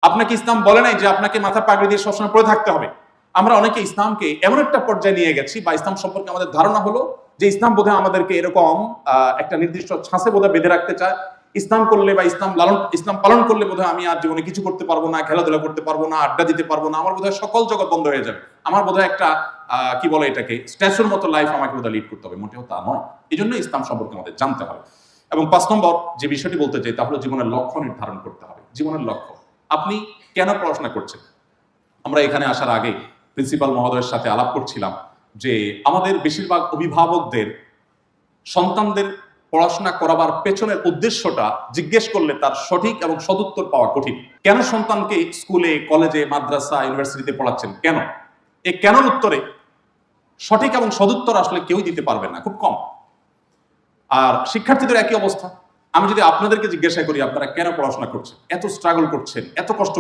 আপনাকে ইসলাম বলে নাই যে আপনাকে মাথা পাগড়ি দিয়ে সবসময় পড়ে থাকতে হবে। আমরা অনেকে ইসলামকে এমন একটা পর্যায়ে নিয়ে গেছি, বা ইসলাম সম্পর্কে আমাদের ধারণা হলো যে ইসলাম বোধহয় আমাদেরকে এরকম একটা নির্দিষ্ট ছাঁচে বোধহয় বেঁধে রাখতে চায়। ইসলাম করলে বা ইসলাম পালন করলে বোধহয় আমি আর জীবনে কিছু করতে পারবো না, খেলাধুলা করতে পারবো না, আড্ডা দিতে পারবো না, আমার বোধহয় সকল জগৎ বন্ধ হয়ে যাবে, আমার বোধহয় একটা কি বলে এটাকে স্ট্যাচুর মতো লাইফ আমাকে বোধহয় লিড করতে হবে। মোটেও তা নয়। এই জন্য ইসলাম সম্পর্কে আমাদের জানতে হবে। এবং 5 নম্বর যে বিষয়টি বলতে চাই তা হলো জীবনের লক্ষ্য নির্ধারণ করতে হবে। জীবনের লক্ষ্য, আপনি কেন পড়াশোনা করছেন? আমরা এখানে আসার আগে প্রিন্সিপাল মহোদয়ের সাথে আলাপ করছিলাম যে আমাদের বেশিরভাগ অভিভাবকদের সন্তানদের পড়াশোনা করাবার পেছনের উদ্দেশ্যটা জিজ্ঞেস করলে তার সঠিক এবং সদুত্তর পাওয়া কঠিন। কেন সন্তানকে স্কুলে, কলেজে, মাদ্রাসা, ইউনিভার্সিটিতে পড়াচ্ছেন, কেন? এই কেনর উত্তরে সঠিক এবং সদুত্তর আসলে কেউই দিতে পারবে না, খুব কম। আর শিক্ষার্থীদের একই অবস্থা। আমি যদি আপনাদেরকে জিজ্ঞাসা করি আপনারা কেন পড়াশোনা করছেন, এত স্ট্রাগল করছেন, এত কষ্ট